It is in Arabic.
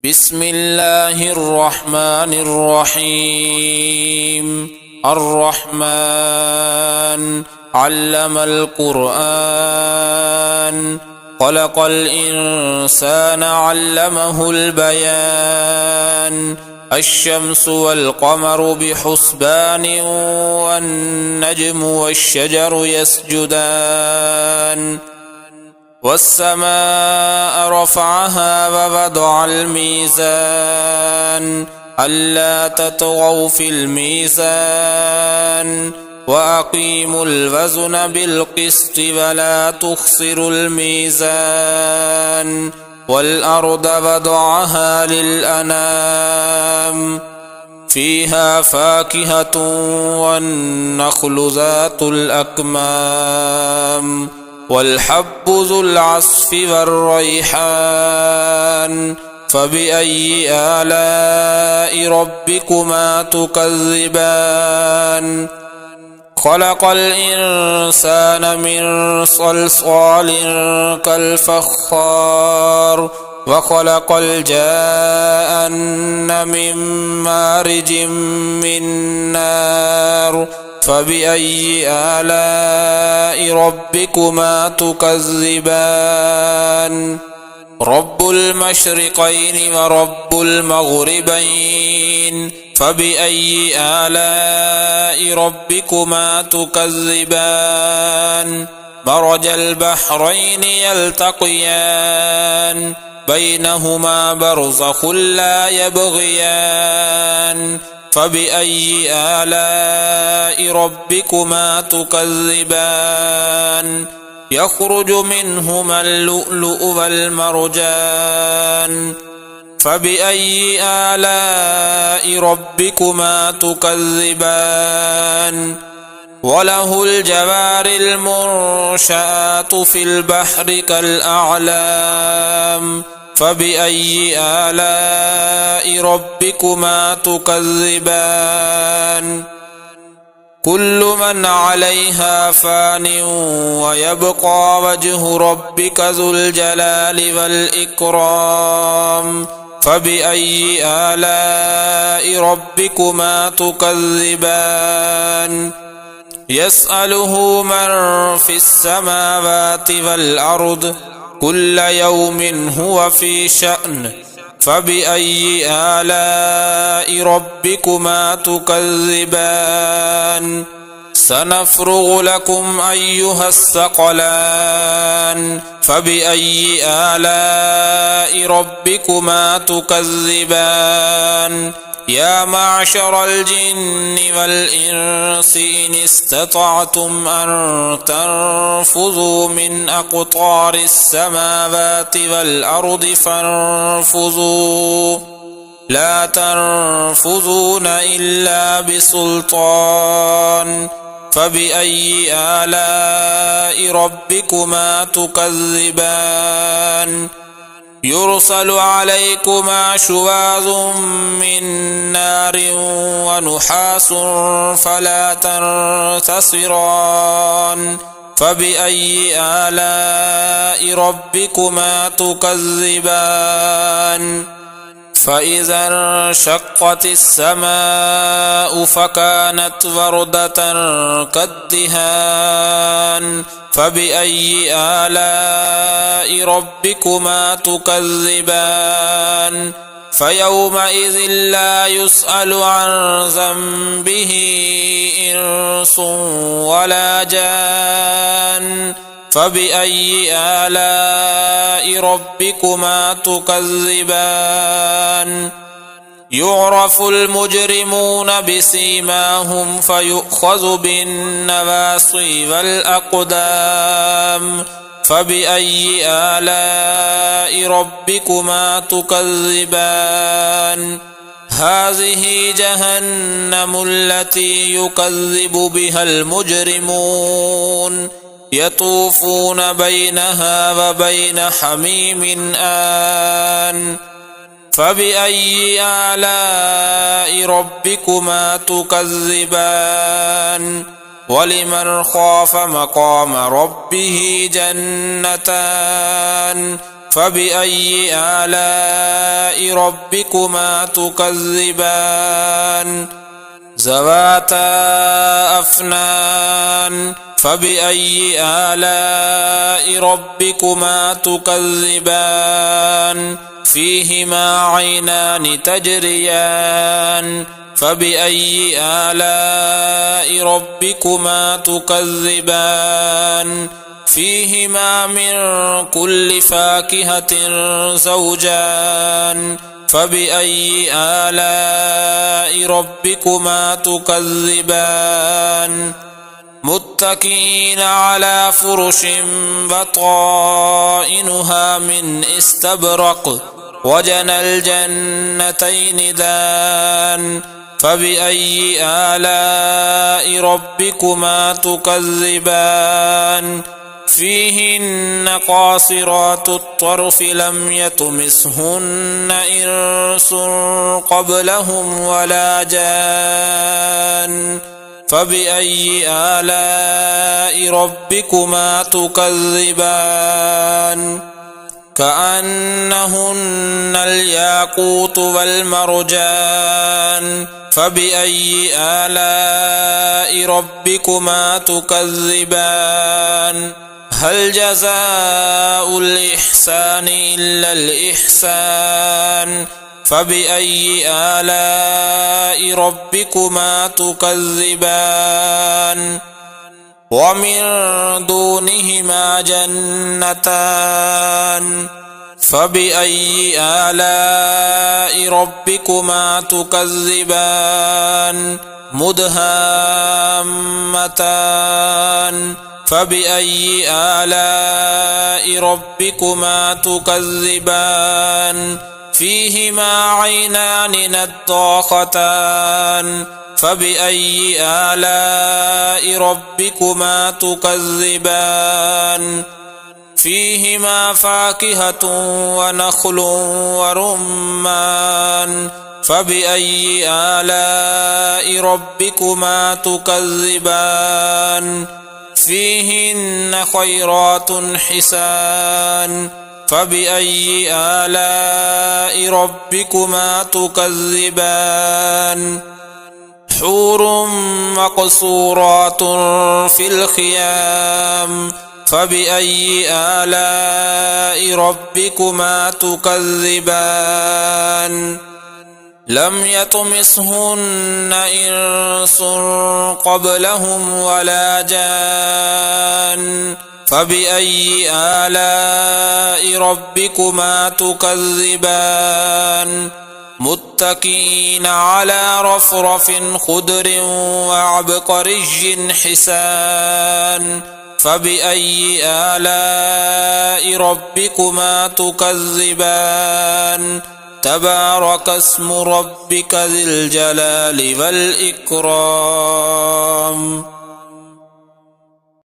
بسم الله الرحمن الرحيم. الرحمن علم القرآن، خلق الإنسان علمه البيان. الشمس والقمر بحسبان، والنجم والشجر يسجدان. والسماء رفعها ووضع الميزان، ألا تطغوا في الميزان، وأقيموا الوزن بالقسط ولا تخسروا الميزان. والأرض وضعها للأنام، فيها فاكهة والنخل ذات الأكمام، والحب ذو العصف والريحان. فبأي آلاء ربكما تكذبان؟ خلق الإنسان من صلصال كالفخار، وخلق الجان من مارج من نار. فبأي آلاء ربكما تكذبان؟ رب المشرقين ورب المغربين، فبأي آلاء ربكما تكذبان؟ مرج البحرين يلتقيان، بينهما برزخ لا يبغيان. فبأي آلاء ربكما تكذبان؟ يخرج منهما اللؤلؤ والمرجان. فبأي آلاء ربكما تكذبان؟ وله الجوار المنشآت في البحر كالأعلام. فبأي آلاء ربكما تكذبان؟ كل من عليها فان، ويبقى وجه ربك ذو الجلال والإكرام. فبأي آلاء ربكما تكذبان؟ يسأله من في السماوات والأرض، كل يوم هو في شأن. فبأي آلاء ربكما تكذبان؟ سنفرغ لكم أيها الثقلان. فبأي آلاء ربكما تكذبان؟ يا معشر الجن والإنس إن استطعتم أن تنفذوا من أقطار السماوات والأرض فانفذوا، لا تنفذون إلا بسلطان. فبأي آلاء ربكما تكذبان؟ يرسل عليكما شواظ من نار ونحاس فلا تنتصران. فبأي آلاء ربكما تكذبان؟ فإذا انشقت السماء فكانت وردة كالدهان. فبأي آلاء ربكما تكذبان؟ فيومئذ لا يسأل عن ذنبه إنس ولا جان. فبأي آلاء ربكما تكذبان؟ يعرف المجرمون بسيماهم فيؤخذ بالنواصي والأقدام. فبأي آلاء ربكما تكذبان؟ هذه جهنم التي يكذب بها المجرمون، يطوفون بينها وبين حميم آن. فبأي آلاء ربكما تكذبان؟ ولمن خاف مقام ربه جنتان، فبأي آلاء ربكما تكذبان ذواتا أفنان فبأي آلاء ربكما تكذبان فيهما عينان تجريان فبأي آلاء ربكما تكذبان فيهما من كل فاكهة زوجان فبأي آلاء ربكما تكذبان متكئين على فرش بطائنها من استبرق وجنى الجنتين دان فبأي آلاء ربكما تكذبان فيهن قاصرات الطرف لم يطمثهن إنس قبلهم ولا جان فبأي آلاء ربكما تكذبان كأنهن الياقوت والمرجان فبأي آلاء ربكما تكذبان هل جزاء الإحسان إلا الإحسان فبأي آلاء ربكما تكذبان ومن دونهما جنتان فبأي آلاء ربكما تكذبان مدهامتان فبأي آلاء ربكما تكذبان فيهما عينان نضاختان فبأي آلاء ربكما تكذبان فيهما فاكهة ونخل ورمان فبأي آلاء ربكما تكذبان فيهن خيرات حسان فبأي آلاء ربكما تكذبان حور مقصورات في الخيام فبأي آلاء ربكما تكذبان لم يطمثهن إنس قبلهم ولا جان فبأي آلاء ربكما تكذبان متكئين على رفرف خضر وعبقري حسان فبأي آلاء ربكما تكذبان تبارك اسم ربك ذي الجلال والإكرام